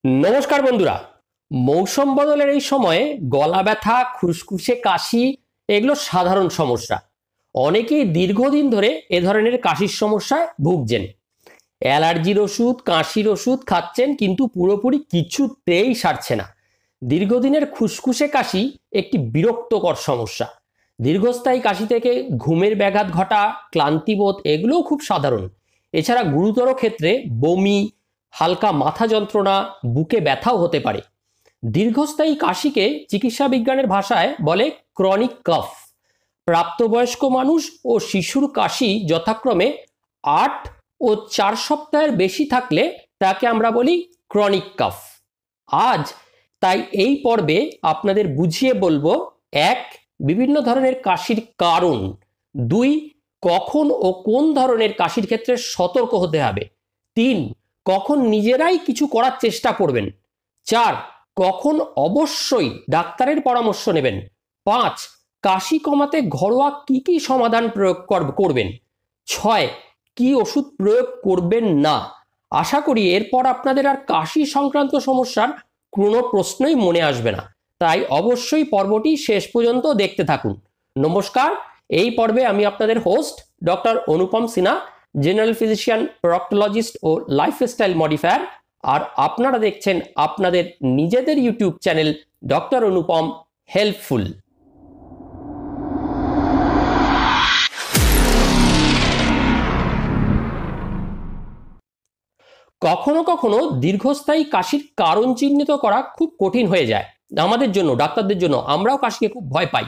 নমস্কার বন্ধুরা। মৌসুম বদলের এই সময়ে গলা ব্যথা, খুসখুসে কাশি এগুলো সাধারণ সমস্যা। অনেকেই দীর্ঘদিন ধরে এ ধরনের কাশির সমস্যায় ভুগছেন। অ্যালার্জির ওষুধ, কাশির ওষুধ খাচ্ছেন, কিন্তু পুরোপুরি কিছুতেই সারছে না। দীর্ঘদিনের খুসখুসে কাশি একটি বিরক্তকর সমস্যা। দীর্ঘস্থায়ী কাশি থেকে ঘুমের ব্যাঘাত ঘটা, ক্লান্তিবোধ এগুলোও খুব সাধারণ। এছাড়া গুরুতর ক্ষেত্রে বমি, হালকা মাথা যন্ত্রণা, বুকে ব্যথাও হতে পারে। দীর্ঘস্থায়ী কাশিকে চিকিৎসা বিজ্ঞানের ভাষায় বলে ক্রনিক কফ। প্রাপ্তবয়স্ক মানুষ ও শিশুর কাশি যথাক্রমে 8 ও 4 সপ্তাহের বেশি থাকলে তাকে আমরা বলি ক্রনিক কফ। আজ তাই এই পর্বে আপনাদের বুঝিয়ে বলবো: 1. বিভিন্ন ধরনের কাশির কারণ। 2. কখন ও কোন ধরনের কাশির ক্ষেত্রে সতর্ক হতে হবে। 3. কখন নিজেরাই কিছু করার চেষ্টা করবেন। 4. কখন অবশ্যই ডাক্তারের পরামর্শ নেবেন। 5. কাশি কমাতে ঘরোয়া কি কি সমাধান প্রয়োগ করবেন। 6. কি ওষুধ প্রয়োগ করবেন না। আশা করি এরপর আপনাদের আর কাশি সংক্রান্ত সমস্যার কোনো প্রশ্নই মনে আসবে না। তাই অবশ্যই পর্বটি শেষ পর্যন্ত দেখতে থাকুন। নমস্কার, এই পর্বে আমি আপনাদের হোস্ট ডক্টর অনুপম সিনহা, জেনারেল ফিজিশিয়ান, প্রক্টোলজিস্ট ও লাইফস্টাইল মডিফায়ার। আর আপনারা দেখছেন আপনাদের নিজেদের ইউটিউব চ্যানেল ডক্টর অনুপম হেল্পফুল। কখনো কখনো দীর্ঘস্থায়ী কাশির কারণ চিহ্নিত করা খুব কঠিন হয়ে যায় আমাদের জন্য, ডাক্তারদের জন্য। আমরাও কাশিকে খুব ভয় পাই।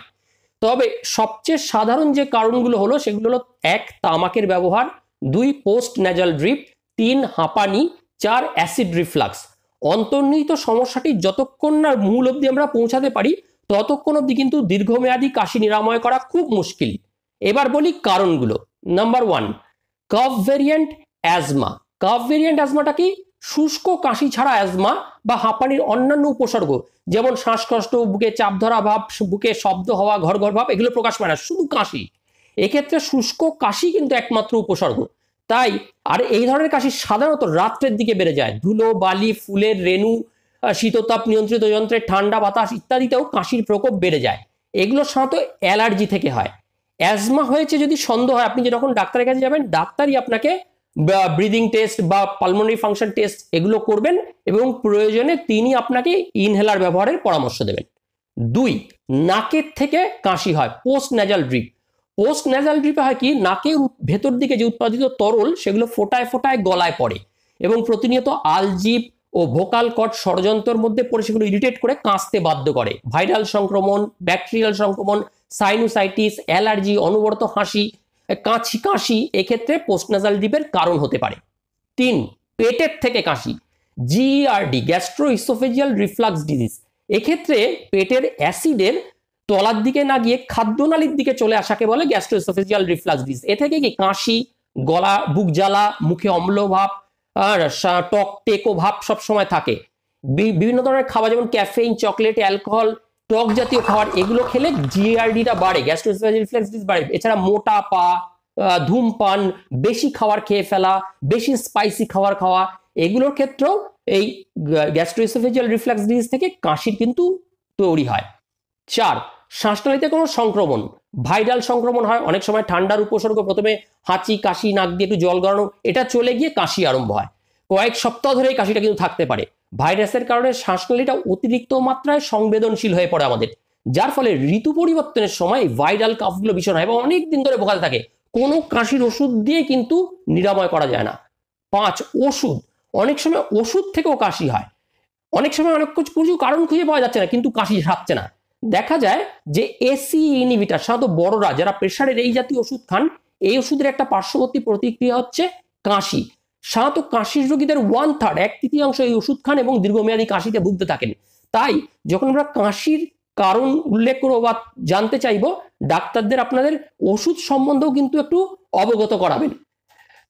তবে সবচেয়ে সাধারণ যে কারণগুলো হলো সেগুলো হলো: 1. তামাকের ব্যবহার, 2. Post nasal drip, 3. হাঁপানি, 4. Acid reflux. অন্তর্নিহিত সমস্যাটি যতক্ষণ না মূল অবধি আমরা পৌঁছাতে পারি ততক্ষণ অবধি কিন্তু দীর্ঘমেয়াদী কাশি নিরাময় করা খুব মুশকিল। এবার বলি কারণগুলো। নাম্বার 1, কফ ভেরিয়েন্ট অ্যাজমা। কফ ভেরিয়েন্ট অ্যাজমাটা কি? শুষ্ক কাশি ছাড়া অ্যাজমা বা হাঁপানির অন্যান্য উপসর্গ, যেমন শ্বাসকষ্ট, বুকে চাপ ধরা ভাব, বুকে শব্দ হওয়া, ঘর ঘর ভাব, এগুলো প্রকাশ পায় না, শুধু কাশি। এক্ষেত্রে শুষ্ক কাশি কিন্তু একমাত্র উপসর্গ। তাই আর এই ধরনের কাশি সাধারণত রাত্রের দিকে বেড়ে যায়। ধুলো, বালি, ফুলের রেণু, শীততাপ নিয়ন্ত্রিত যন্ত্রের ঠান্ডা বাতাস ইত্যাদিতেও কাশির প্রকোপ বেড়ে যায়। এগুলো সাধারণত অ্যালার্জি থেকে হয়। অ্যাজমা হয়েছে যদি সন্দেহ হয়, আপনি যখন ডাক্তারের কাছে যাবেন, ডাক্তারই আপনাকে ব্রিদিং টেস্ট বা পালমোনারি ফাংশন টেস্ট এগুলো করবেন এবং প্রয়োজনে তিনি আপনাকে ইনহেলার ব্যবহারের পরামর্শ দেবেন। 2. নাকের থেকে কাশি হয়, post nasal drip. Post nasal ড্রিপে হয় কি, নাকের ভেতর দিকে যে উৎপাদিত তরল সেগুলো ফোটায় ফোটায় গলায় পড়ে এবং প্রতিনিয়ত আলজিভ ও ভোকাল কর্ড ষড়যন্ত্রের মধ্যে পড়ে সেগুলো ইরিটেট করে কাশতে বাধ্য করে। ভাইরাল সংক্রমণ, ব্যাকটেরিয়াল সংক্রমণ, সাইনোসাইটিস, অ্যালার্জি, অনবরত হাসি, কাশি এক্ষেত্রে পোস্টনাজাল ড্রিপের কারণ হতে পারে। 3. পেটের থেকে কাশি, GERD, gastro oesophageal reflux disease. এক্ষেত্রে পেটের অ্যাসিডের তলার দিকে না গিয়ে খাদ্যনালীর দিকে চলে আসাকে বলে গ্যাস্ট্রো ইসোফেজিয়াল রিফ্লাক্স ডিজিজ। এ থেকে কি কাশি, গলা, বুক জ্বালা, মুখে অম্ল ভাব, আর টক টেকো ভাব সবসময় থাকে। বিভিন্ন ধরনের খাবার যেমন ক্যাফেইন, চকলেট, অ্যালকোহল, টক জাতীয় খাবার এগুলো খেলে জিআরডিটা বাড়ে, গ্যাস্ট্রোএসোফেজিয়াল রিফ্লাক্স ডিজিজ বাড়ে। এছাড়া মোটা পা, ধূমপান, বেশি খাবার খেয়ে ফেলা, বেশি স্পাইসি খাবার খাওয়া, এগুলোর ক্ষেত্রেও এই গ্যাস্ট্রোএসোফেজিয়াল রিফ্লাক্স ডিজিজ থেকে কাশির কিন্তু তৈরি হয়। 4. শ্বাসনালীতে কোনো সংক্রমণ, ভাইরাল সংক্রমণ হয়। অনেক সময় ঠান্ডার উপসর্গ, প্রথমে হাঁচি, কাশি, নাক দিয়ে একটু জল গড়ানো, এটা চলে গিয়ে কাশি আরম্ভ হয়। কয়েক সপ্তাহ ধরে এই কাশিটা কিন্তু থাকতে পারে। ভাইরাসের কারণে শ্বাসনালীটা অতিরিক্ত মাত্রায় সংবেদনশীল হয়ে পড়ে আমাদের, যার ফলে ঋতু পরিবর্তনের সময় ভাইরাল কাফগুলো ভীষণ হয় এবং অনেক দিন ধরে ভোগাতে থাকে। কোনো কাশির ওষুধ দিয়ে কিন্তু নিরাময় করা যায় না। 5. ওষুধ। অনেক সময় ওষুধ থেকেও কাশি হয়। অনেক সময় অনেক কিছু কারণ খুঁজে পাওয়া যাচ্ছে না, কিন্তু কাশি সারছে না। দেখা যায় যে এসি ইনহিবিটর, সাধারণত বড়রা যারা প্রেশারের এই জাতীয় ওষুধ খান, এই ওষুধের একটা পার্শ্ববর্তী প্রতিক্রিয়া হচ্ছে কাশি। সাধারণত কাশির রোগীদের 1/3, 1/3 এই ওষুধ খান এবং দীর্ঘমেয়াদী কাশিতে ভুগতে থাকেন। তাই যখন আমরা কাশির কারণ উল্লেখ করবো বা জানতে চাইবো, ডাক্তারদের আপনাদের ওষুধ সম্বন্ধেও কিন্তু একটু অবগত করাবেন।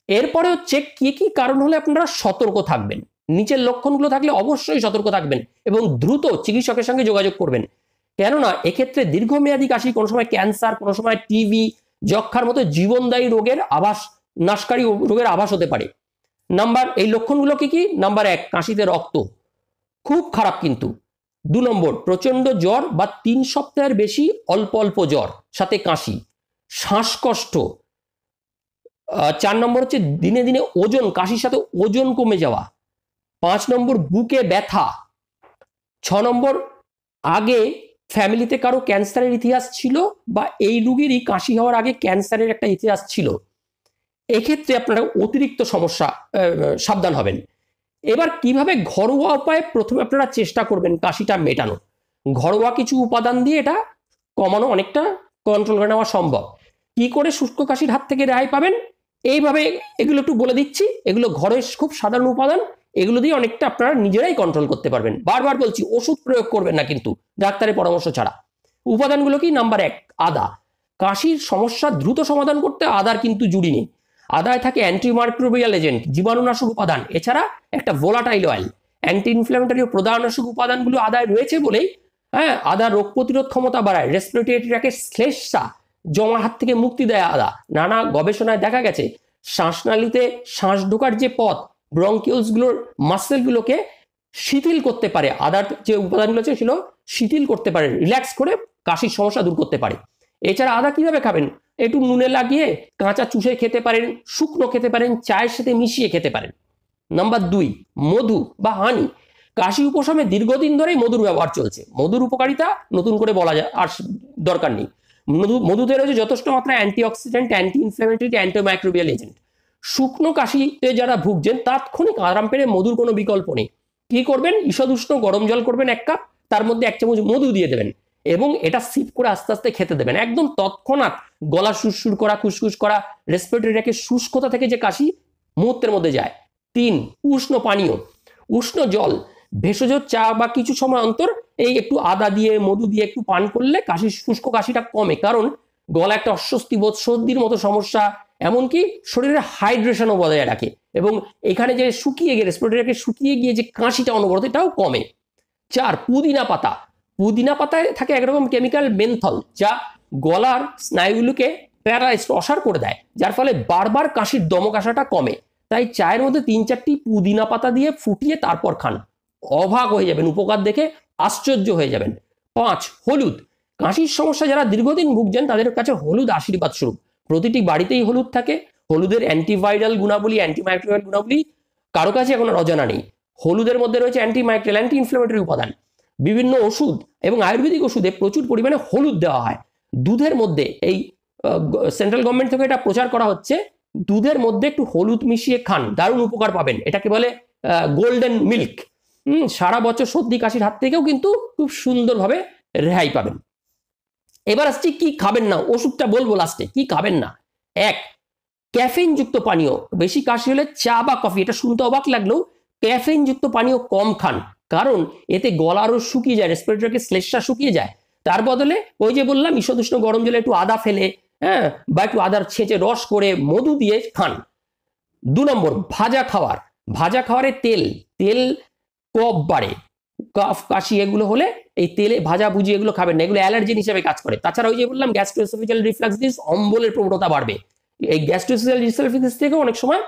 এরপরে হচ্ছে কি কি কারণ হলে আপনারা সতর্ক থাকবেন। নিচের লক্ষণগুলো থাকলে অবশ্যই সতর্ক থাকবেন এবং দ্রুত চিকিৎসকের সঙ্গে যোগাযোগ করবেন। কেননা এক্ষেত্রে দীর্ঘমেয়াদী কাশি কোনো সময় ক্যান্সার, কোনো সময় টিবি, যক্ষার মতো জীবনদায়ী রোগের আভাস, নাশকারী রোগের আভাস হতে পারে। এই লক্ষণগুলো কি কি? নাম্বার 1, কাশিতে রক্ত। খুব খারাপ কিন্তু। 2 নম্বর প্রচন্ড জ্বর বা 3 সপ্তাহের বেশি অল্প অল্প জ্বর সাথে কাশি, শ্বাসকষ্ট। 4 নম্বর হচ্ছে দিনে দিনে ওজন, কাশির সাথে ওজন কমে যাওয়া। 5 নম্বর বুকে ব্যথা। 6 নম্বর আগে ফ্যামিলিতে কারো ক্যান্সারের ইতিহাস ছিল বা এই রোগীরই কাশি হওয়ার আগে ক্যান্সারের একটা ইতিহাস ছিল, এক্ষেত্রে আপনারা অতিরিক্ত সমস্যা সাবধান হবেন। এবার কিভাবে ঘরোয়া উপায়ে প্রথমে আপনারা চেষ্টা করবেন কাশিটা মেটানো। ঘরোয়া কিছু উপাদান দিয়ে এটা কমানো, অনেকটা কন্ট্রোল করে নেওয়া সম্ভব। কি করে শুষ্ক কাশির হাত থেকে রেহাই পাবেন, এইভাবে এগুলো একটু বলে দিচ্ছি। এগুলো ঘরের খুব সাধারণ উপাদান, এগুলো দিয়ে অনেকটা আপনারা নিজেরাই কন্ট্রোল করতে পারবেন। বারবার বলছি, ওষুধ প্রয়োগ করবেন না কিন্তু ডাক্তারের পরামর্শ ছাড়া। উপাদানগুলো কি? নাম্বার 1 আদা। কাশির সমস্যা দ্রুত সমাধান করতে আদার কিন্তু জুড়ি নেই। আদায় থাকে অ্যান্টিমাইক্রোবিয়াল এজেন্ট, জীবাণুনাশক উপাদান, এছাড়া একটা ভোলাটাইল অয়েল। অ্যান্টি ইনফ্ল্যামেটরি ও প্রদাহনাশক উপাদানগুলো আদায় রয়েছে বলেই আদা রোগ প্রতিরোধ ক্ষমতা বাড়ায়, রেসপিরেটরি ট্র্যাকের শ্লেষ্মা জমার হাত থেকে মুক্তি দেয় আদা। নানা গবেষণায় দেখা গেছে শ্বাসনালীতে শ্বাস ঢোকার যে পথ, ব্রঙ্কিওলসগুলোর মাসেলগুলোকে শিথিল করতে পারে। আদার যে উপাদানগুলো আছে সেগুলো শিথিল করতে পারে, রিল্যাক্স করে কাশির সমস্যা দূর করতে পারে। এছাড়া আদা কিভাবে খাবেন? একটু নুনে লাগিয়ে কাঁচা চুষে খেতে পারেন, শুকনো খেতে পারেন, চায়ের সাথে মিশিয়ে খেতে পারেন। নাম্বার 2 মধু বা হানি। কাশি উপশমে দীর্ঘদিন ধরেই মধুর ব্যবহার চলছে। মধুর উপকারিতা নতুন করে বলা যায় আর দরকার নেই। মধুতে রয়েছে যথেষ্ট মাত্রা antioxidant, anti inflammatory, antimicrobial agent. শুকনো কাশিতে যারা ভুগছেন তাৎক্ষণিক আরাম পেলে মধুর কোনো বিকল্প নেই। কি করবেন? ঈষদ উষ্ণ গরম জল করবেন 1 কাপ, তার মধ্যে 1 চামচ মধু দিয়ে দেবেন এবং এটা সিপ করে আস্তে আস্তে খেতে দেবেন। একদম তৎক্ষণাৎ গলা সুরসুর করা, খুসখুস করা, রেসপিরেটরি ট্র্যাকের শুষ্কতা থেকে যে কাশি মুহূর্তের মধ্যে যায়। 3 উষ্ণ পানীয়, উষ্ণ জল, ভেষজ চা বা কিছু সময় অন্তর এই একটু আদা দিয়ে মধু দিয়ে একটু পান করলে কাশি, শুষ্ক কাশিটা কমে। কারণ গলা একটা অস্বস্তি বোধ, সর্দির মতো সমস্যা, এমনকি শরীরের হাইড্রেশনও বজায় রাখে এবং এখানে যে শুকিয়ে গিয়ে রেসপিরেটরি শুকিয়ে গিয়ে যে কাশিটা অনবরত এটাও কমে। 4 পুদিনা পাতা। পুদিনা পাতায় থাকে একরকম কেমিক্যাল মেনথল, যা গলার স্নায়ুগুলোকে প্যারালাইজড, অসাড় করে দেয়, যার ফলে বারবার কাশির দমক আসাটা কমে। তাই চায়ের মধ্যে 3-4টি পুদিনা পাতা দিয়ে ফুটিয়ে তারপর খান, অবাক হয়ে যাবেন, উপকার দেখে আশ্চর্য হয়ে যাবেন। 5 হলুদ। কাশির সমস্যা যারা দীর্ঘদিন ভুগছেন তাদের কাছে হলুদ আশীর্বাদ স্বরূপ। প্রতিটি বাড়িতেই হলুদ থাকে। হলুদের অ্যান্টিভাইরাল গুণাবলী, অ্যান্টিমাইক্রোবিয়াল গুণাবলী কারো কাছে এখন অজানা নেই। হলুদের মধ্যে রয়েছে অ্যান্টিমাইক্রোবিয়াল, অ্যান্টি ইনফ্ল্যামেটরি উপাদান। বিভিন্ন ওষুধ এবং আয়ুর্বেদিক ওষুধে প্রচুর পরিমাণে হলুদ দেওয়া হয়। দুধের মধ্যে, এই সেন্ট্রাল গভর্নমেন্ট থেকে এটা প্রচার করা হচ্ছে, দুধের মধ্যে একটু হলুদ মিশিয়ে খান, দারুণ উপকার পাবেন। এটাকে বলে গোল্ডেন মিল্ক। সারা বছর সর্দি কাশির হাত থেকেও কিন্তু খুব সুন্দরভাবে রেহাই পাবেন। এবার আসছি কি খাবেন না, ওষুধটা বলবো লাস্টে। কি খাবেন না? 1 ক্যাফেইন যুক্ত পানীয়। বেশি কাশি হলে চা বা কফি, এটা শুনতে অবাক লাগলেও ক্যাফেইন যুক্ত পানীয় কম খান, কারণ এতে গলারও শুকিয়ে যায়, রেসপিরেটরি শ্লেষ্মা শুকিয়ে যায়। তার বদলে ওই যে বললাম, ঈষদ উষ্ণ গরম জলে একটু আদা ফেলে বা একটু আদার ছেঁচে রস করে মধু দিয়ে খান। 2 নম্বর ভাজা খাওয়ার। ভাজা খাওয়ারে তেল কফ বাড়ে, কফ কাশি এগুলো হলে এই তেলে ভাজা ভুজি এগুলো খাবেন না, এগুলো অ্যালার্জেন হিসেবে কাজ করে। তাছাড়া ওই যে বললাম গ্যাস্ট্রোএসোফেজিয়াল রিফ্লাক্স ডিস, অম্বলের প্রবণতা বাড়বে। এই গ্যাস্ট্রোএসোফেজিয়াল রিফ্লাক্স থেকে অনেক সময়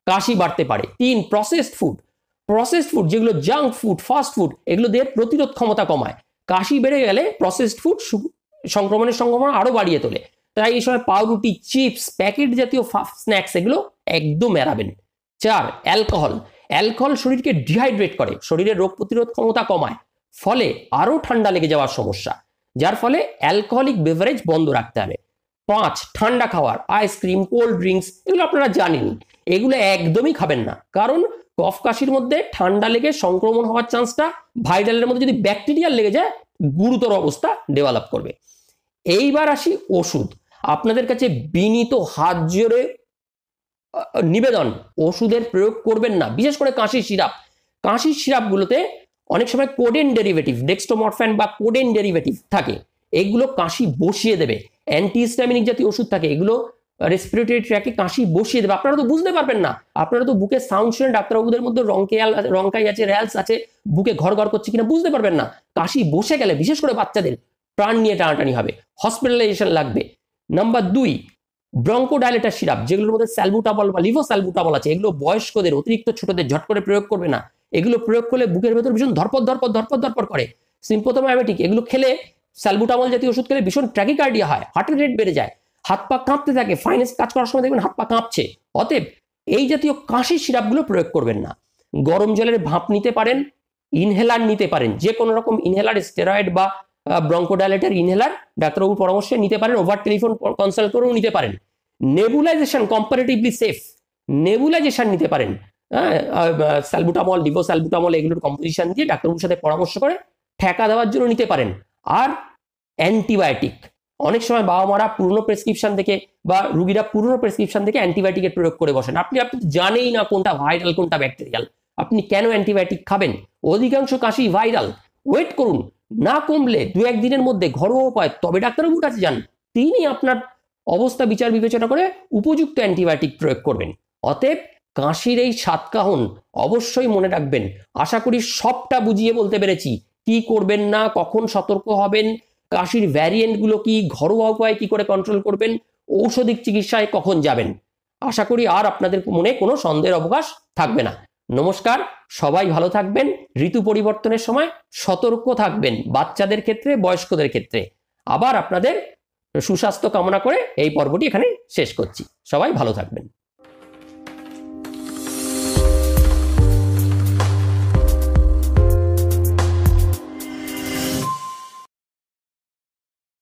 কাশি বাড়তে পারে। 3 প্রসেসড ফুড যেগুলো জাঙ্ক ফুড, ফাস্ট ফুড, এগুলো দেহের প্রতিরোধ ক্ষমতা কমায়। কাশি বেড়ে গেলে প্রসেসড ফুড সংক্রমণের সম্ভাবনা আরো বাড়িয়ে তোলে। তাই এই সময় পাউরুটি, চিপস, প্যাকেট জাতীয় স্ন্যাক্স এগুলো একদম এড়াবেন। 4 অ্যালকোহল শরীরকে ডিহাইড্রেট করে, শরীরের রোগ প্রতিরোধ ক্ষমতা কমায়, ফলে আরো ঠান্ডা লেগে যাওয়ার সমস্যা, যার ফলে অ্যালকোহলিক বেভারেজ বন্ধ রাখতে হবে। 5 ঠান্ডা খাওয়ার, আইসক্রিম, কোল্ড ড্রিঙ্কস, এগুলো আপনারা জানেনই, এগুলো একদমই খাবেন না। কারণ কফ কাশির মধ্যে ঠান্ডা লেগে সংক্রমণ হওয়ার চান্সটা, ভাইরালের মধ্যে যদি ব্যাকটেরিয়াল লেগে যায়, গুরুতর অবস্থা ডেভেলপ করবে। এইবার আসি ওষুধ। আপনাদের কাছে বিনীত হাত জোড়ে নিবেদন, ওষুধের প্রয়োগ করবেন না, বিশেষ করে কাশির সিরাপগুলোতে অনেক সময় কোডেন ডেরিভেটিভ, ডেক্সট্রোমরফ্যান বা কোডেন ডেরিভেটিভ থাকে, এগুলো কাশি বসিয়ে দেবে। অ্যান্টিহিস্টামিনিক জাতীয় ওষুধ থাকে, এগুলো রেসপিরেটরি ট্র্যাকে কাশি বসিয়ে দেবে। আপনারা তো বুঝতে পারবেন না, আপনারা তো বুকে সাউন্ড শুনে ডাক্তারবাবুদের মধ্যে রঙ্কাই আছে, র্যালস আছে, বুকে ঘর করছে কিনা বুঝতে পারবেন না। কাশি বসে গেলে বিশেষ করে বাচ্চাদের প্রাণ নিয়ে টানাটানি হবে, হসপিটালাইজেশন লাগবে। নাম্বার 2 ব্রঙ্কোডাইলেটর সিরাপ, যেগুলোর মধ্যে স্যালবুটামল বা লিভোস্যালবুটামল আছে, এগুলো বয়স্কদের, অতিরিক্ত ছোটদের ঝট করে প্রয়োগ করবে না। এগুলো প্রয়োগ করলে বুকের ভেতর ভীষণ ধরপড় ধরপড় ধরপড় ধরপড় করে। সিম্পথোমাইমেটিক, এগুলো খেলে স্যালবুটামল জাতীয় ওষুধ খেলে ভীষণ ট্র্যাকিকার্ডিয়া হয়, হার্টের রেট বেড়ে যায়, হাত পা কাঁপতে থাকে, ফাইন্যান্স কাজ করার সময় দেখবেন হাত পা কাঁপছে। অতএব এই জাতীয় কাশির সিরাপগুলো প্রয়োগ করবেন না। গরম জলের ভাপ নিতে পারেন, ইনহেলার নিতে পারেন, যে কোনো রকম ইনহেলার, স্টেরয়েড বা ব্রঙ্কোডাইলেটর ইনহেলার ডাক্তারবাবুর পরামর্শে নিতে পারেন, ওভার টেলিফোন কনসাল্ট করেও নিতে পারেন। নেবুলাইজেশন কম্পারেটিভলি সেফ, নেবুলাইজেশন নিতে পারেন, স্যালবুটামল, ডিভোস্যালবুটামল এগুলোর কম্পোজিশন দিয়ে ডাক্তারবাবুর সাথে পরামর্শ করে ঠেকা দেওয়ার জন্য নিতে পারেন। আর অ্যান্টিবায়োটিক, অনেক সময় বাবা মারা পুরনো প্রেসক্রিপশন থেকে বা রুগীরা পুরনো প্রেসক্রিপশন থেকে অ্যান্টিবায়োটিকের প্রয়োগ করে বসেন। আপনি জানেই না কোনটা ভাইরাল কোনটা ব্যাকটেরিয়াল, আপনি কেন অ্যান্টিবায়োটিক খাবেন? অধিকাংশ কাশি ভাইরাল। ওয়েট করুন, না কমলে 2-1 দিনের মধ্যে ঘরোয়া উপায় তবে ডাক্তারবাবুর কাছে যান, তিনি আপনার অবস্থা বিচার বিবেচনা করে উপযুক্ত অ্যান্টিবায়োটিক প্রয়োগ করবেন। অতএব কাশির এই সাতকাহন অবশ্যই মনে রাখবেন। আশা করি সবটা বুঝিয়ে বলতে পেরেছি, কি করবেন না, কখন সতর্ক হবেন, কাশির ভ্যারিয়েন্টগুলো কি, ঘরোয়া উপায় কি করে কন্ট্রোল করবেন, ঔষধিক চিকিৎসায় কখন যাবেন। আশা করি আর আপনাদের মনে কোনো সন্দেহের অবকাশ থাকবে না। নমস্কার, সবাই ভালো থাকবেন। ঋতু পরিবর্তনের সময় সতর্ক থাকবেন, বাচ্চাদের ক্ষেত্রে, বয়স্কদের ক্ষেত্রে। আবার আপনাদের সুস্বাস্থ্য কামনা করে এই পর্বটি এখানে শেষ করছি। সবাই ভালো থাকবেন।